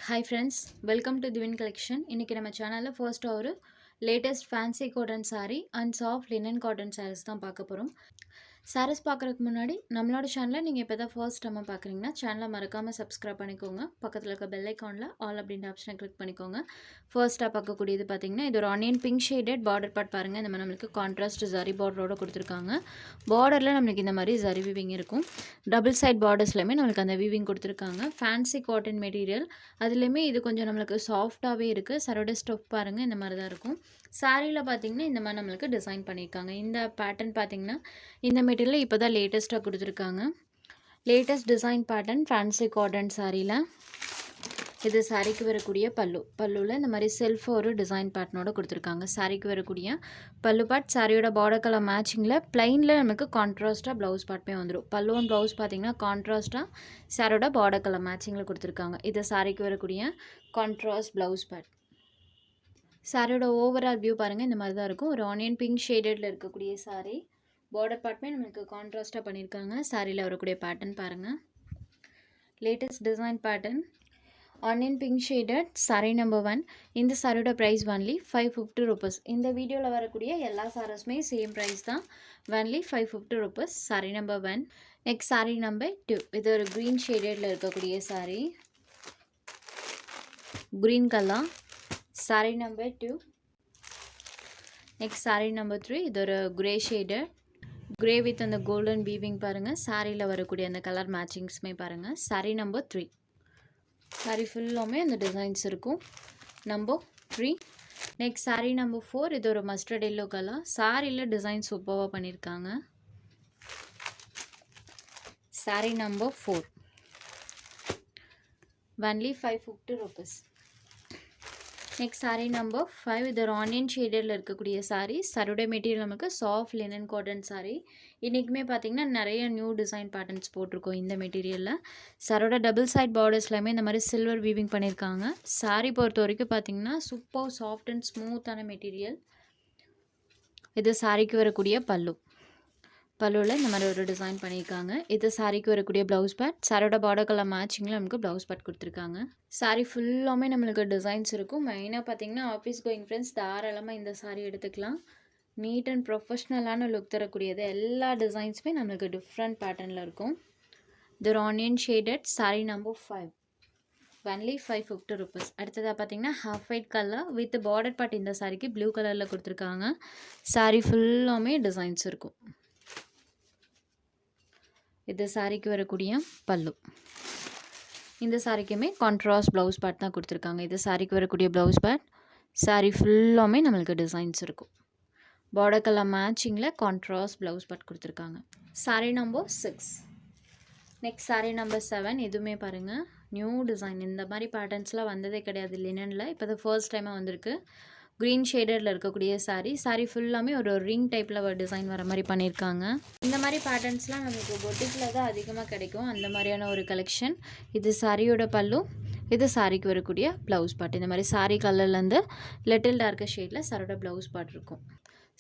Hi friends, welcome to Divine Collection. இன்னைக்கு நம்ம சேனல்ல ஃபர்ஸ்ட் ஒரு latest fancy cotton saree and soft linen cotton sarees தான் பார்க்க போறோம். sarees பார்க்கறதுக்கு முன்னாடி நம்மளோட சேனலை நீங்க இப்பதான் ஃபர்ஸ்ட் டைம் பார்க்கறீங்கன்னா சேனலை மறக்காம subscribe பண்ணிக்கோங்க. பக்கத்துல இருக்க பெல் ஐகான்ல ஆல் அப்படிங்கற ஆப்ஷனை கிளிக் பண்ணிக்கோங்க. ஃபர்ஸ்டா பார்க்க கூடியது பாத்தீங்கன்னா இது ஒரு onion pink shaded border part பாருங்க. இந்த மாதிரி நமக்கு கான்ட்ராஸ்ட் zari borderோட கொடுத்திருக்காங்க. borderல நமக்கு இந்த மாதிரி zari weaving இருக்கும். டபுள் சைடு பார்டர்ஸ்லயுமே நமக்கு அந்த வீவிங் கொடுத்திருக்காங்க. ஃபேன்சி காட்டன் மெட்டீரியல் அதுலயுமே இது கொஞ்சம் நமக்கு சாஃப்டாவே இருக்கு. சரோட ஸ்டஃப் பாருங்க இந்த மாதிரி தான் இருக்கும். சாரில பாத்தீங்கன்னா இந்த மாதிரி நமக்கு டிசைன் பண்ணிருக்காங்க. இந்த பேட்டர்ன் பாத்தீங்கன்னா இந்த மெட்டீரியல் இப்போதான் லேட்டஸ்டா கொடுத்திருக்காங்க. Latest design pattern fancy cotton சாரில இது சாரிக்கு வரக்கூடிய பல்லுல இந்த மாதிரி செல்ஃப் ஒரு டிசைன் பேட்டர்னோட கொடுத்திருக்காங்க. சாரிக்கு வரக்கூடிய பல்லு பார்ட் சாரியோட பார்டர் கலர் மேட்சிங்ல பிளைன்ல நமக்கு கான்ட்ராஸ்டா ப்ளவுஸ் பார்ட்மே வந்துடும். பல்லு அண்ட் ப்ளவுஸ் பாத்தீங்கன்னா கான்ட்ராஸ்டா சாரியோட பார்டர் கலர் மேட்சிங்ல கொடுத்திருக்காங்க. இது சாரிக்கு வரக்கூடிய கான்ட்ராஸ்ட் ப்ளவுஸ் பார்ட். சாரியோட ஓவரால் வியூ பாருங்க இந்த மாதிரி தான் இருக்கும். ஒரு ஆனியன் பிங்க் ஷேடட்ல இருக்கக்கூடிய சாரி. பார்டர் பார்ட்மே நமக்கு கான்ட்ராஸ்டா பண்ணிருக்காங்க. சாரில வரக்கூடிய பேட்டர்ன் பாருங்க. Latest design pattern onion pink shaded sorry number 1. இந்த சாரியோட பிரைஸ் ஒன்லி 550 rupees. இந்த வீடியோல வரக்கூடிய எல்லா சாரீஸ்மே சேம் பிரைஸ் தான். Only 550 rupees. Sorry number 1. Next sari number 2. இது ஒரு green ஷேடட்ல இருக்கக்கூடிய sorry. green colour. Sorry number 2. Next sari number 3. இது ஒரு கிரே ஷேடட். கிரே வித் அந்த கோல்டன் வீவிங் பாருங்க. சாரில வரக்கூடிய அந்த கலர் மேட்சிங்ஸ்மே பாருங்க. Sorry number 3. சாரி ஃபுல்லாமே அந்த டிசைன்ஸ் இருக்கும். நம்பர் 3. Next sari number 4. இது ஒரு மஸ்டர்ட் எல்லோ கலர். சாரில டிசைன் சூப்பராக பண்ணியிருக்காங்க. Sorry number 4. Only 550 rupees. Next sari number 5. இது ஒரு ஆனியன் ஷேடட்ல இருக்கக்கூடிய சாரி. சாரியோட மெட்டீரியல் நமக்கு சாஃப்ட் லினன் காட்டன் சாரி. இன்றைக்குமே பார்த்தீங்கன்னா நிறைய நியூ டிசைன் பேட்டர்ன்ஸ் போட்டிருக்கோம் இந்த மெட்டீரியலில். சாரோட டபுள் சைட் பார்டர்ஸ்லையுமே இந்த மாதிரி சில்வர் வீவிங் பண்ணியிருக்காங்க. சாரி பொறுத்த வரைக்கும் பார்த்தீங்கன்னா சூப்பர் சாஃப்ட் அண்ட் ஸ்மூத்தான மெட்டீரியல். இது சாரிக்கு வரக்கூடிய பல்லுவில் இந்த மாதிரி ஒரு டிசைன் பண்ணியிருக்காங்க. இது சாரிக்கு வரக்கூடிய ப்ளவுஸ் பார்ட். சாரோட பார்டர் கலர் மேட்சிங்கில் நமக்கு ப்ளவுஸ் பார்ட் கொடுத்துருக்காங்க. சாரி ஃபுல்லாமே நம்மளுக்கு டிசைன்ஸ் இருக்கும். மெயினாக பார்த்தீங்கன்னா ஆஃபீஸ் கோயிங் ஃப்ரெண்ட்ஸ் தாராளமாக இந்த சாரி எடுத்துக்கலாம். நீட் அண்ட் ப்ரொஃபஷ்னலான லுக் தரக்கூடியது. எல்லா டிசைன்ஸுமே நம்மளுக்கு டிஃப்ரெண்ட் பேட்டர்னில் இருக்கும். இது ஒரு onion shaded sorry number 5. Only 550 rupees. அடுத்ததாக பார்த்தீங்கன்னா half white colour with border part இந்த சாரிக்கு ப்ளூ கலரில் கொடுத்துருக்காங்க. சாரி ஃபுல்லாமே டிசைன்ஸ் இருக்கும். இது சாரிக்கு வரக்கூடிய பல்லு. இந்த சாரிக்குமே கான்ட்ராஸ்ட் ப்ளவுஸ் பார்ட் தான் கொடுத்துருக்காங்க. இது சாரிக்கு வரக்கூடிய ப்ளவுஸ் பார்ட். சாரி ஃபுல்லாமே நம்மளுக்கு டிசைன்ஸ் இருக்கும். பார்டர் கலர் மேட்சிங்கில் கான்ட்ராஸ்ட் ப்ளவுஸ் பார்ட் கொடுத்துருக்காங்க. Sari number 6. Next sari number 7. எதுவுமே பாருங்கள் நியூ டிசைன். இந்த மாதிரி பேட்டர்ன்ஸ்லாம் வந்ததே கிடையாது லினனில். இப்போ தான் ஃபர்ஸ்ட் டைமாக வந்திருக்கு. க்ரீன் ஷேடரில் இருக்கக்கூடிய சாரி. சாரி ஃபுல்லாமே ஒரு ரிங் டைப்பில் ஒரு டிசைன் வர மாதிரி பண்ணியிருக்காங்க. இந்த மாதிரி பேட்டர்ன்ஸ்லாம் நமக்கு பொட்டிக்கில் தான் அதிகமாக கிடைக்கும். அந்த மாதிரியான ஒரு கலெக்ஷன். இது சாரியோட பல்லு. இது சாரிக்கு வரக்கூடிய ப்ளவுஸ் பார்ட். இந்த மாதிரி சாரி கலர்லேருந்து லிட்டில் டார்க்கர் ஷேடில் சாரோட ப்ளவுஸ் பார்ட் இருக்கும்.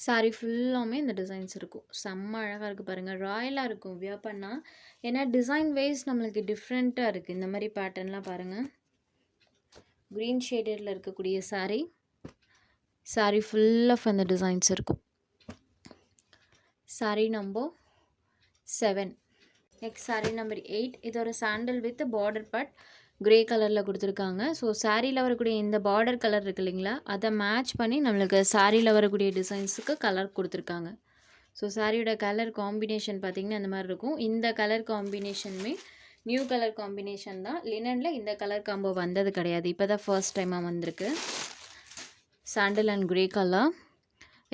சாரி ஃபுல்லாமே இந்த டிசைன்ஸ் இருக்கும். செம்ம அழகாக இருக்குது பாருங்கள். ராயலாக இருக்கும் வியர் பண்ணால். ஏன்னா டிசைன் வைஸ் நம்மளுக்கு டிஃப்ரெண்ட்டாக இருக்குது. இந்த மாதிரி பேட்டர்ன்லாம் பாருங்கள். க்ரீன் ஷேடரில் இருக்கக்கூடிய சாரி. சாரி ஃபுல் ஆஃப் அந்த டிசைன்ஸ் இருக்கும். Sorry number 7. Next sari number 8. இது ஒரு sandal with border part grey கலரில் கொடுத்துருக்காங்க. ஸோ சாரியில் வரக்கூடிய இந்த பார்டர் கலர் இருக்குது இல்லைங்களா, அதை மேட்ச் பண்ணி நம்மளுக்கு சாரியில் வரக்கூடிய டிசைன்ஸுக்கு கலர் கொடுத்துருக்காங்க. ஸோ சாரியோட கலர் காம்பினேஷன் பார்த்திங்கன்னா இந்த மாதிரி இருக்கும். இந்த கலர் காம்பினேஷனுமே நியூ கலர் காம்பினேஷன் தான். லினனில் இந்த கலர் காம்போ வந்தது கிடையாது. இப்போ தான் ஃபர்ஸ்ட் டைமாக வந்திருக்கு. Sandal and grey colour.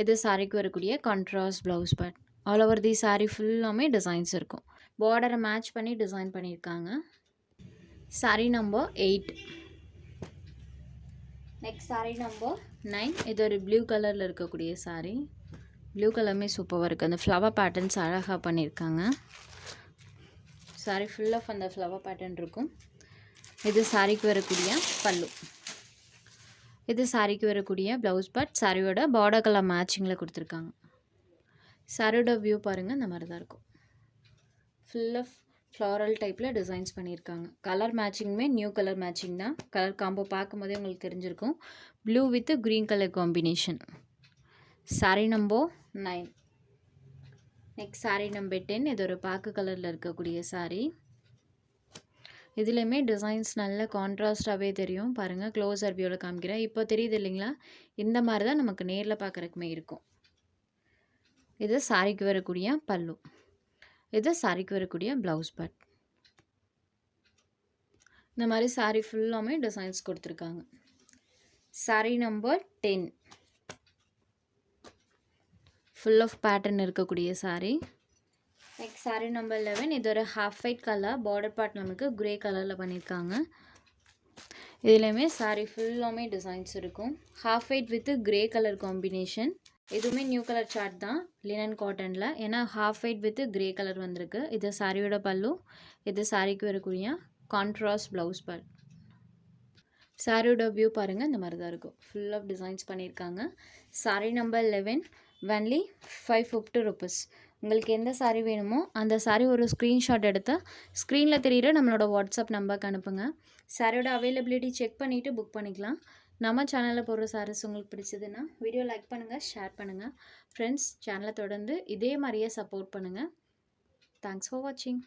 இது சாரிக்கு வரக்கூடிய contrast blouse part. All over the sorry ஃபுல்லாமே டிசைன்ஸ் இருக்கும். பார்டரை மேட்ச் பண்ணி டிசைன் பண்ணியிருக்காங்க. Sorry number 8. Next sari number 9. இது ஒரு ப்ளூ கலரில் இருக்கக்கூடிய சாரி. ப்ளூ கலருமே சூப்பராக இருக்குது. அந்த ஃப்ளவர் பேட்டர்ன்ஸ் அழகாக பண்ணியிருக்காங்க. சாரி ஃபுல் ஆஃப் அந்த ஃப்ளவர் பேட்டர்ன் இருக்கும். இது சாரிக்கு வரக்கூடிய பல்லு. இது சாரிக்கு வரக்கூடிய ப்ளவுஸ் பார்ட். சாரியோட பார்டர் கலர் மேட்சிங்கில் கொடுத்துருக்காங்க. சாரியோட வியூ பாருங்கள் இந்த மாதிரி தான் இருக்கும். ஃபுல் ஆஃப் ஃப்ளாரல் டைப்பில் டிசைன்ஸ் பண்ணியிருக்காங்க. கலர் மேட்சிங்குமே நியூ கலர் மேட்சிங் தான். கலர் காம்போ பார்க்கும்போதே உங்களுக்கு தெரிஞ்சிருக்கும். Blue with green colour combination. Sari number 9. Next sari number 10. இது ஒரு பாக்கு கலரில் இருக்கக்கூடிய சாரீ. இதுலேயுமே டிசைன்ஸ் நல்ல கான்ட்ராஸ்டாகவே தெரியும். பாருங்கள், க்ளோஸர் வியூவில் காமிக்கிறேன். இப்போ தெரியுது இல்லைங்களா? இந்த மாதிரி தான் நமக்கு நேரில் பார்க்குறக்குமே இருக்கும். இது சாரிக்கு வரக்கூடிய பல்லு. இது சாரிக்கு வரக்கூடிய ப்ளவுஸ் பார்ட். இந்த மாதிரி சாரீ ஃபுல்லாமே டிசைன்ஸ் கொடுத்துருக்காங்க. Sari number 10. Full of pattern இருக்கக்கூடிய சாரீ. Next sari number 11. இது ஒரு half white colour, border part நமக்கு கிரே கலரில் பண்ணியிருக்காங்க. இதுலேயுமே சாரீ ஃபுல்லாமே டிசைன்ஸ் இருக்கும். Half white with grey colour combination. இதுவுமே நியூ கலர் சார்ட் தான் லினன் காட்டனில். ஏன்னா half white with grey colour வந்திருக்கு. இது சாரியோட பல்லு. இது சாரிக்கு வரக்கூடிய கான்ட்ராஸ்ட் ப்ளவுஸ் பார்ட். சாரியோட வியூ பாருங்கள், இந்த மாதிரி தான் இருக்கும். ஃபுல் ஆஃப் டிசைன்ஸ் பண்ணியிருக்காங்க. சாரீ நம்பர் 11. Only 550 rupees. உங்களுக்கு எந்த சாரீ வேணுமோ அந்த சாரீ ஒரு ஸ்க்ரீன்ஷாட் எடுத்து ஸ்க்ரீனில் தெரிகிற நம்மளோட வாட்ஸ்அப் நம்பருக்கு அனுப்புங்க. சாரியோட அவைலபிலிட்டி செக் பண்ணிவிட்டு புக் பண்ணிக்கலாம். நம்ம சேனலில் போடுற சாரீஸ் உங்களுக்கு பிடிச்சதுன்னா வீடியோ லைக் பண்ணுங்கள், ஷேர் பண்ணுங்கள். ஃப்ரெண்ட்ஸ், சேனலை தொடர்ந்து இதே மாதிரியே சப்போர்ட் பண்ணுங்கள். தேங்க்ஸ் ஃபார் வாட்சிங்.